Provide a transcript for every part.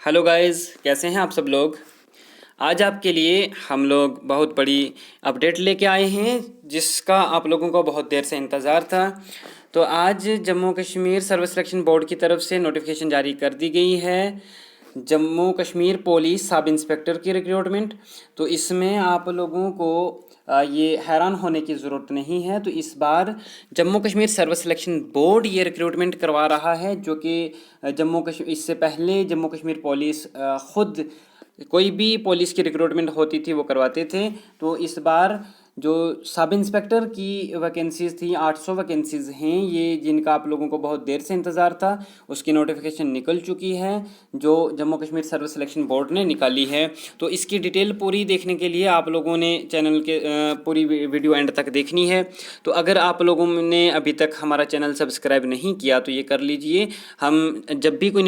Hello guys, कैसे हैं आप सब लोग। आज आपके लिए हम लोग बहुत बड़ी अपडेट लेके आए हैं जिसका आप लोगों को बहुत देर से इंतज़ार था। तो आज Jammu Kashmir service selection board की तरफ से नोटिफिकेशन जारी कर दी गई है, Jammu Kashmir police sub inspector की रिक्रूटमेंट। तो इसमें आप लोगों को ये हैरान होने की ज़रूरत नहीं है। तो इस बार Jammu Kashmir service selection board ये रिक्रूटमेंट करवा रहा है, जो कि जम्मू कश्मीर इससे पहले जम्मू कश्मीर पुलिस खुद कोई भी पुलिस की रिक्रूटमेंट होती थी वो करवाते थे। तो इस बार जो सब इंस्पेक्टर की वैकेंसीज़ थी 800 वैकेंसीज़ हैं, ये जिनका आप लोगों को बहुत देर से इंतज़ार था, उसकी नोटिफिकेशन निकल चुकी है जो Jammu Kashmir service selection board ने निकाली है। तो इसकी डिटेल पूरी देखने के लिए आप लोगों ने चैनल के पूरी वीडियो एंड तक देखनी है। तो अगर आप लोगों ने अभी तक हमारा चैनल सब्सक्राइब नहीं किया तो ये कर लीजिए। हम जब भी कोई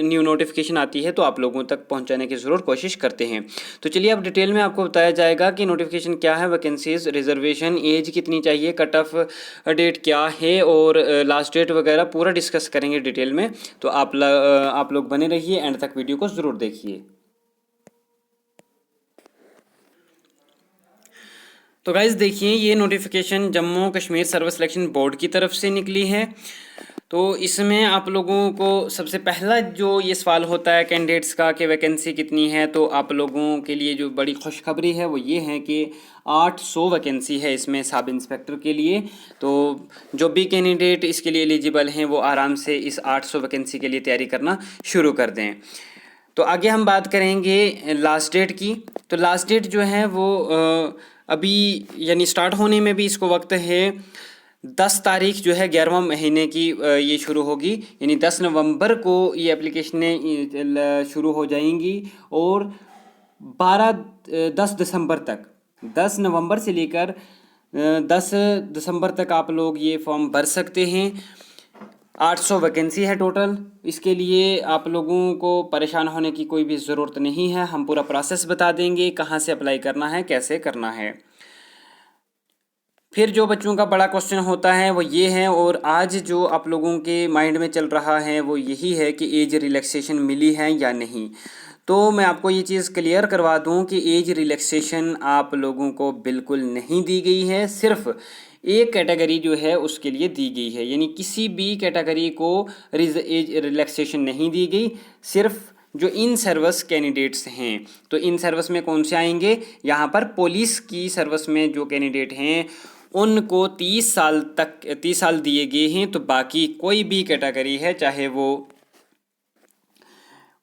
न्यू नोटिफिकेशन आती है तो आप लोगों तक पहुँचाने की ज़रूर कोशिश करते हैं। तो चलिए अब डिटेल में आपको बताया जाएगा कि नोटिफिकेशन क्या है, वैकेंसीज, रिजर्वेशन, एज कितनी चाहिए, कट ऑफ डेट क्या है और लास्ट डेट वगैरह पूरा डिस्कस करेंगे डिटेल में। तो आप लोग बने रहिए, एंड तक वीडियो को ज़रूर देखिए। तो गाइज़ देखिए, ये notification Jammu Kashmir service selection board की तरफ से निकली है। तो इसमें आप लोगों को सबसे पहला जो ये सवाल होता है कैंडिडेट्स का कि वैकेंसी कितनी है, तो आप लोगों के लिए जो बड़ी खुशखबरी है वो ये है कि 800 वैकेंसी है इसमें सब इंस्पेक्टर के लिए। तो जो भी कैंडिडेट इसके लिए एलिजिबल हैं वो आराम से इस 800 वैकेंसी के लिए तैयारी करना शुरू कर दें। तो आगे हम बात करेंगे लास्ट डेट की। तो लास्ट डेट जो है वो अभी यानी स्टार्ट होने में भी इसको वक्त है। 10 तारीख जो है 11वां महीने की ये शुरू होगी, यानी 10 नवंबर को ये एप्लीकेशनें शुरू हो जाएंगी और 10 दिसंबर तक, 10 नवंबर से लेकर 10 दिसंबर तक आप लोग ये फॉर्म भर सकते हैं। 800 वैकेंसी है टोटल। इसके लिए आप लोगों को परेशान होने की कोई भी ज़रूरत नहीं है। हम पूरा प्रोसेस बता देंगे, कहाँ से अप्लाई करना है, कैसे करना है। फिर जो बच्चों का बड़ा क्वेश्चन होता है वो ये है, और आज जो आप लोगों के माइंड में चल रहा है वो यही है कि एज रिलैक्सेशन मिली है या नहीं। तो मैं आपको ये चीज़ क्लियर करवा दूं कि एज रिलैक्सेशन आप लोगों को बिल्कुल नहीं दी गई है। सिर्फ एक कैटेगरी जो है उसके लिए दी गई है, यानी किसी भी कैटेगरी को एज रिलैक्सेशन नहीं दी गई। सिर्फ जो इन सर्विस कैंडिडेट्स हैं, तो इन सर्विस में कौन से आएंगे, यहाँ पर पुलिस की सर्विस में जो कैंडिडेट हैं उनको 30 साल दिए गए हैं। तो बाकी कोई भी कैटेगरी है, चाहे वो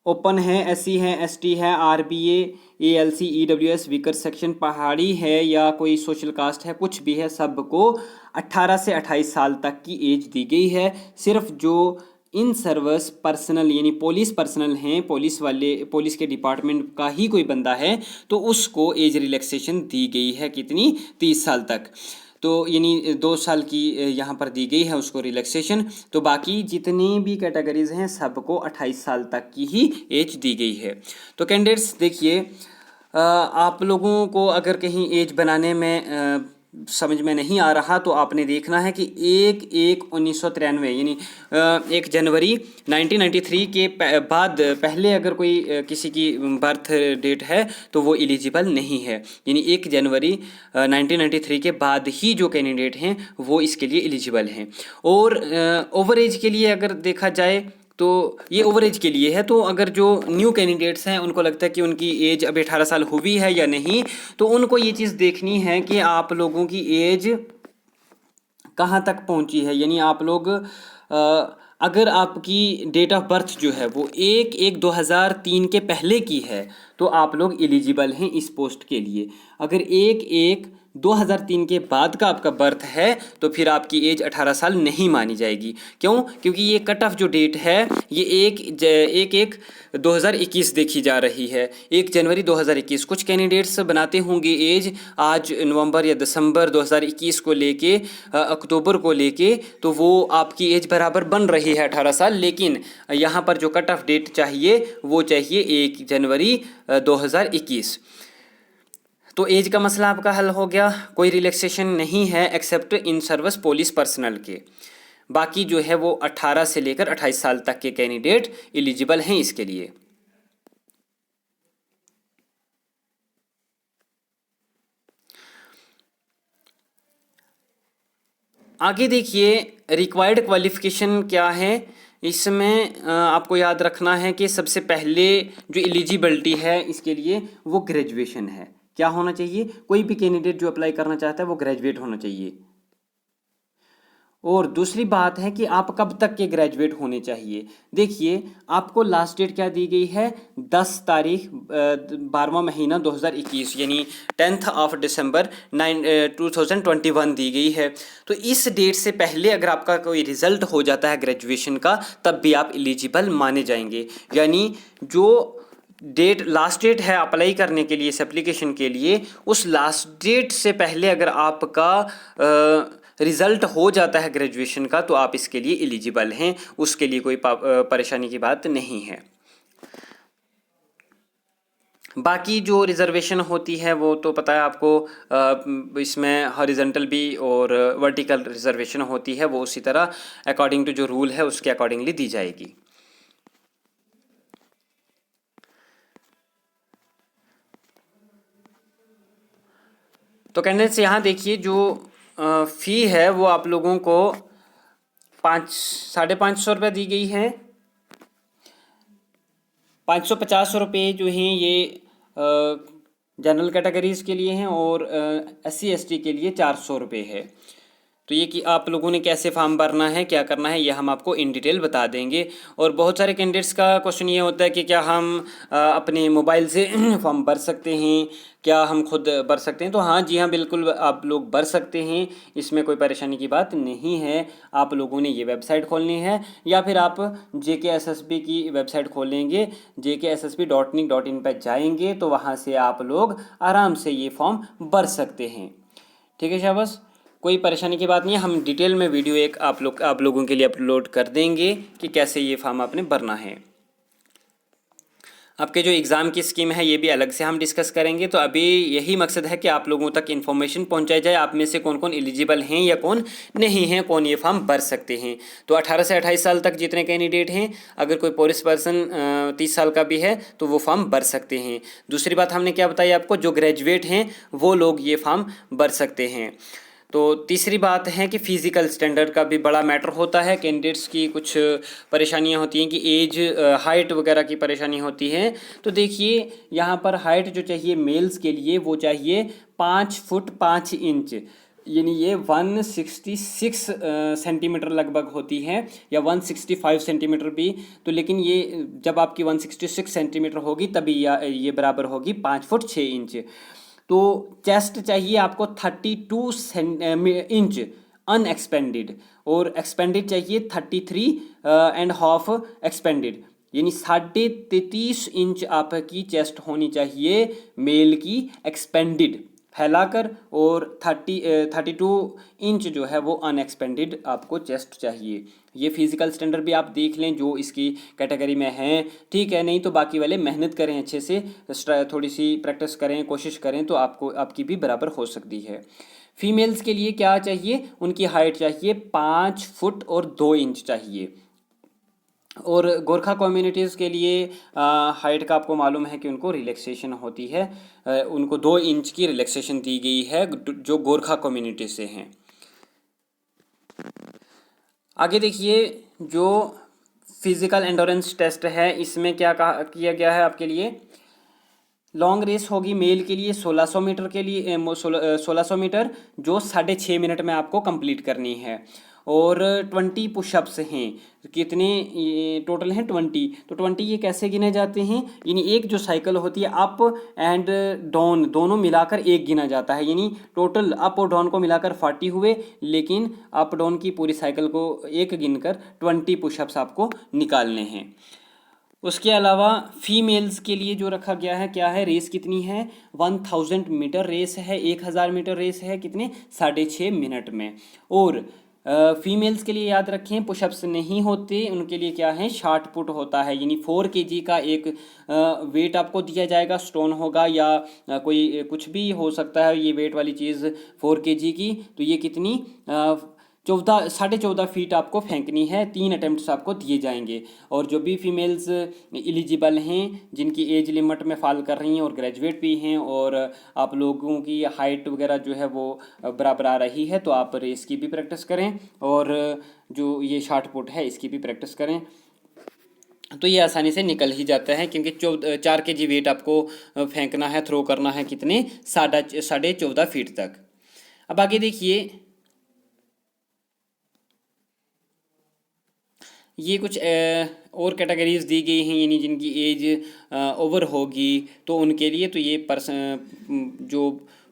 ओपन है, एससी है, एसटी है, RBA, ALC, EWS, weaker section, पहाड़ी है या कोई सोशल कास्ट है, कुछ भी है, सबको 18 से 28 साल तक की एज दी गई है। सिर्फ जो इन सर्विस पर्सनल यानी पुलिस पर्सनल हैं, पुलिस के डिपार्टमेंट का ही कोई बंदा है, तो उसको एज रिलैक्सेशन दी गई है। कितनी? 30 साल तक। तो यानी 2 साल की यहाँ पर दी गई है उसको रिलैक्सेशन। तो बाकी जितनी भी कैटेगरीज हैं सबको 28 साल तक की ही एज दी गई है। तो कैंडिडेट्स देखिए, आप लोगों को अगर कहीं एज बनाने में समझ में नहीं आ रहा तो आपने देखना है कि 1/1/1993 यानी 1 जनवरी 1993 के बाद पहले अगर कोई किसी की बर्थ डेट है तो वो एलिजिबल नहीं है। यानी 1 जनवरी 1993 के बाद ही जो कैंडिडेट हैं वो इसके लिए एलिजिबल हैं। और ओवर एज के लिए अगर देखा जाए तो ये ओवर एज के लिए है। तो अगर जो न्यू कैंडिडेट्स हैं उनको लगता है कि उनकी एज अभी 18 साल हुई है या नहीं, तो उनको ये चीज़ देखनी है कि आप लोगों की एज कहाँ तक पहुँची है। यानी आप लोग अगर आपकी डेट ऑफ बर्थ जो है वो 1/1/2003 के पहले की है तो आप लोग एलिजिबल हैं इस पोस्ट के लिए। अगर 1/1/2003 के बाद का आपका बर्थ है तो फिर आपकी एज 18 साल नहीं मानी जाएगी। क्यों? क्योंकि ये कट ऑफ जो डेट है ये 1/1/2021 देखी जा रही है, 1 जनवरी 2021। कुछ कैंडिडेट्स बनाते होंगे एज आज नवंबर या दिसंबर 2021 को लेके अक्टूबर को लेके, तो वो आपकी एज बराबर बन रही है 18 साल, लेकिन यहाँ पर जो कट ऑफ डेट चाहिए वो चाहिए 1 जनवरी 2021। तो एज का मसला आपका हल हो गया। कोई रिलैक्सेशन नहीं है accept in service police personal के। बाकी जो है वो 18 से लेकर 28 साल तक के कैंडिडेट एलिजिबल हैं इसके लिए। आगे देखिए रिक्वायर्ड क्वालिफिकेशन क्या है। इसमें आपको याद रखना है कि सबसे पहले जो एलिजिबिलिटी है इसके लिए वो ग्रेजुएशन है। क्या होना चाहिए? कोई भी कैंडिडेट जो अप्लाई करना चाहता है वो ग्रेजुएट होना चाहिए। और दूसरी बात है कि आप कब तक के ग्रेजुएट होने चाहिए। देखिए आपको लास्ट डेट क्या दी गई है, 10 तारीख 12वां महीना 2021 यानी 10th ऑफ दिसंबर 2021 दी गई है। तो इस डेट से पहले अगर आपका कोई रिजल्ट हो जाता है ग्रेजुएशन का तब भी आप एलिजिबल माने जाएंगे। यानी जो लास्ट डेट है अप्लाई करने के लिए, इस एप्लीकेशन के लिए, उस लास्ट डेट से पहले अगर आपका रिज़ल्ट हो जाता है ग्रेजुएशन का तो आप इसके लिए एलिजिबल हैं, उसके लिए कोई परेशानी की बात नहीं है। बाकी जो रिजर्वेशन होती है वो तो पता है आपको, इसमें हॉरिजॉन्टल भी और वर्टिकल रिजर्वेशन होती है, वो उसी तरह अकॉर्डिंग टू जो रूल है उसके अकॉर्डिंगली दी जाएगी। तो कैंडिडेट्स यहाँ देखिए जो फ़ी है वो आप लोगों को 550 रुपये दी गई है। 550 रुपये जो हैं ये जनरल कैटेगरीज़ के लिए हैं और SC ST के लिए 400 रुपये है। तो ये कि आप लोगों ने कैसे फॉर्म भरना है, क्या करना है, ये हम आपको इन डिटेल बता देंगे। और बहुत सारे कैंडिडेट्स का क्वेश्चन ये होता है कि क्या हम अपने मोबाइल से फॉर्म भर सकते हैं, क्या हम खुद भर सकते हैं। तो हाँ जी हाँ, बिल्कुल आप लोग भर सकते हैं, इसमें कोई परेशानी की बात नहीं है। आप लोगों ने ये वेबसाइट खोलनी है या फिर आप JKSSB की वेबसाइट खोलेंगे, jkssb.nic.in पर जाएंगे तो वहाँ से आप लोग आराम से ये फॉर्म भर सकते हैं। ठीक है शाबाश, कोई परेशानी की बात नहीं है। हम डिटेल में वीडियो एक आप लोगों के लिए अपलोड कर देंगे कि कैसे ये फॉर्म आपने भरना है। आपके जो एग्ज़ाम की स्कीम है ये भी अलग से हम डिस्कस करेंगे। तो अभी यही मकसद है कि आप लोगों तक इन्फॉर्मेशन पहुंचाई जाए, आप में से कौन कौन एलिजिबल हैं या कौन नहीं हैं, कौन ये फॉर्म भर सकते हैं। तो 18 से 28 साल तक जितने कैंडिडेट हैं, अगर कोई पुलिस पर्सन 30 साल का भी है तो वो फॉर्म भर सकते हैं। दूसरी बात हमने क्या बताई आपको, जो ग्रेजुएट हैं वो लोग ये फॉर्म भर सकते हैं। तो तीसरी बात है कि फ़िज़िकल स्टैंडर्ड का भी बड़ा मैटर होता है। कैंडिडेट्स की कुछ परेशानियां होती हैं कि एज, हाइट वगैरह की परेशानी होती है। तो देखिए यहाँ पर हाइट जो चाहिए मेल्स के लिए वो चाहिए 5 फुट 5 इंच, यानी ये 166 सेंटीमीटर लगभग होती है या 165 सेंटीमीटर भी। तो लेकिन ये जब आपकी 166 सेंटीमीटर होगी तभी ये बराबर होगी 5 फुट 6 इंच। तो चेस्ट चाहिए आपको 32 इंच अनएक्सपेंडेड, और एक्सपेंडेड चाहिए 33.5 एक्सपेंडेड, यानी 33.5 इंच आपकी चेस्ट होनी चाहिए मेल की एक्सपेंडेड फैलाकर, और 32 इंच जो है वो अनएक्सपेंडेड आपको चेस्ट चाहिए। ये फिजिकल स्टैंडर्ड भी आप देख लें जो इसकी कैटेगरी में हैं, ठीक है। नहीं तो बाकी वाले मेहनत करें, अच्छे से थोड़ी सी प्रैक्टिस करें, कोशिश करें तो आपकी भी बराबर हो सकती है। फीमेल्स के लिए क्या चाहिए, उनकी हाइट चाहिए 5 फुट और 2 इंच चाहिए। और गोरखा कम्युनिटीज़ के लिए हाइट का आपको मालूम है कि उनको रिलैक्सेशन होती है, उनको 2 इंच की रिलैक्सेशन दी गई है जो गोरखा कम्युनिटी से हैं। आगे देखिए जो फिज़िकल एंडोरेंस टेस्ट है इसमें क्या किया गया है आपके लिए। लॉन्ग रेस होगी मेल के लिए 1600 मीटर के लिए, 1600 मीटर जो 6.5 मिनट में आपको कंप्लीट करनी है। और 20 पुशअप्स हैं, कितने टोटल हैं 20। तो 20 ये कैसे गिने जाते हैं, यानी एक जो साइकिल होती है अप एंड डाउन दोनों मिलाकर एक गिना जाता है, यानी टोटल अप और डाउन को मिलाकर 40 हुए, लेकिन अप डाउन की पूरी साइकिल को एक गिनकर 20 पुशअप्स आपको निकालने हैं। उसके अलावा फीमेल्स के लिए जो रखा गया है क्या है, रेस कितनी है, 1000 मीटर रेस है, 1000 मीटर रेस है कितने 6.5 मिनट में। और फीमेल्स के लिए याद रखें पुशअप्स नहीं होते, उनके लिए क्या है शॉर्ट पुट होता है, यानी 4 kg का एक वेट आपको दिया जाएगा, स्टोन होगा या कोई कुछ भी हो सकता है ये वेट वाली चीज़ 4 kg की। तो ये कितनी 14.5 फीट आपको फेंकनी है। 3 अटेम्प्ट्स आपको दिए जाएंगे। और जो भी फीमेल्स एलिजिबल हैं, जिनकी एज लिमिट में फॉल कर रही हैं और ग्रेजुएट भी हैं, और आप लोगों की हाइट वगैरह जो है वो बराबर आ रही है, तो आप रेस की भी प्रैक्टिस करें और जो ये शॉट पुट है इसकी भी प्रैक्टिस करें। तो ये आसानी से निकल ही जाता है, क्योंकि 4 kg वेट आपको फेंकना है, थ्रो करना है कितने 14.5 फीट तक। अब आगे देखिए, ये कुछ और कैटेगरीज दी गई हैं, यानी जिनकी एज ओवर होगी तो उनके लिए, तो ये जो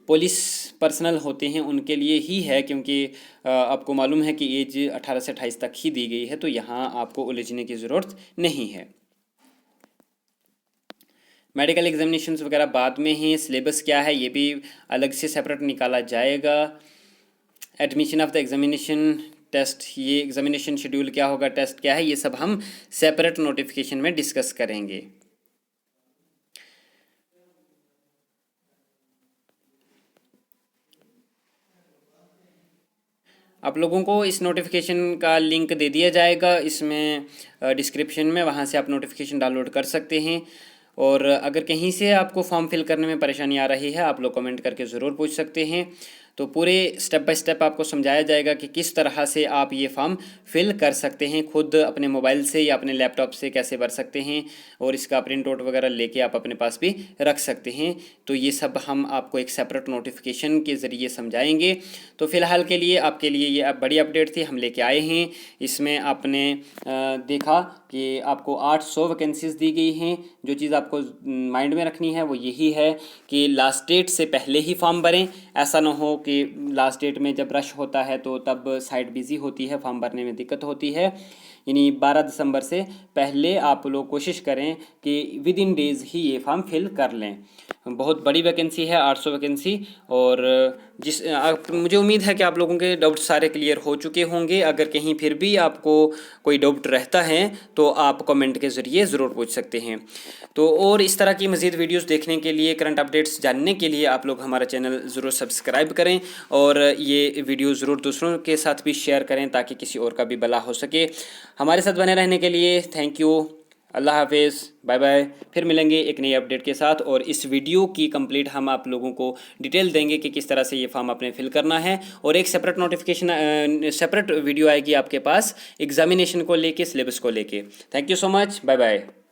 पुलिस पर्सनल होते हैं उनके लिए ही है, क्योंकि आपको मालूम है कि एज 18 से 28 तक ही दी गई है, तो यहाँ आपको उलझने की ज़रूरत नहीं है। मेडिकल एग्जामिनेशंस वगैरह बाद में हैं। सिलेबस क्या है ये भी अलग से सेपरेट निकाला जाएगा। Admission of the examination test, ये एग्जामिनेशन शेड्यूल क्या होगा, टेस्ट क्या है, ये सब हम सेपरेट नोटिफिकेशन में डिस्कस करेंगे। आप लोगों को इस नोटिफिकेशन का लिंक दे दिया जाएगा इसमें डिस्क्रिप्शन में, वहाँ से आप नोटिफिकेशन डाउनलोड कर सकते हैं। और अगर कहीं से आपको फॉर्म फिल करने में परेशानी आ रही है, आप लोग कमेंट करके ज़रूर पूछ सकते हैं। तो पूरे स्टेप बाय स्टेप आपको समझाया जाएगा कि किस तरह से आप ये फॉर्म फिल कर सकते हैं, खुद अपने मोबाइल से या अपने लैपटॉप से कैसे भर सकते हैं, और इसका प्रिंट आउट वगैरह लेके आप अपने पास भी रख सकते हैं। तो ये सब हम आपको एक सेपरेट नोटिफिकेशन के ज़रिए समझाएंगे। तो फ़िलहाल के लिए आपके लिए ये बड़ी अपडेट थी, हम लेके आए हैं। इसमें आपने देखा कि आपको 800 वैकेंसीज़ दी गई हैं। जो चीज़ आपको माइंड में रखनी है वो यही है कि लास्ट डेट से पहले ही फॉर्म भरें। ऐसा ना हो कि लास्ट डेट में जब रश होता है तो तब साइट बिज़ी होती है, फॉर्म भरने में दिक्कत होती है। यानी 12 दिसंबर से पहले आप लोग कोशिश करें कि विद इन डेज़ ही ये फॉर्म फिल कर लें। बहुत बड़ी वैकेंसी है, 800 वैकेंसी। और मुझे उम्मीद है कि आप लोगों के डाउट सारे क्लियर हो चुके होंगे। अगर कहीं फिर भी आपको कोई डाउट रहता है तो आप कमेंट के ज़रिए ज़रूर पूछ सकते हैं। तो और इस तरह की मज़ीद वीडियोस देखने के लिए, करंट अपडेट्स जानने के लिए आप लोग हमारा चैनल ज़रूर सब्सक्राइब करें और ये वीडियो ज़रूर दूसरों के साथ भी शेयर करें ताकि किसी और का भी भला हो सके। हमारे साथ बने रहने के लिए थैंक यू। अल्लाह हाफिज़, बाय बाय। फिर मिलेंगे एक नई अपडेट के साथ, और इस वीडियो की कंप्लीट हम आप लोगों को डिटेल देंगे कि किस तरह से ये फॉर्म आपने फिल करना है। और एक सेपरेट नोटिफिकेशन, सेपरेट वीडियो आएगी आपके पास एग्जामिनेशन को लेके, सिलेबस को लेके। Thank you so much, bye bye.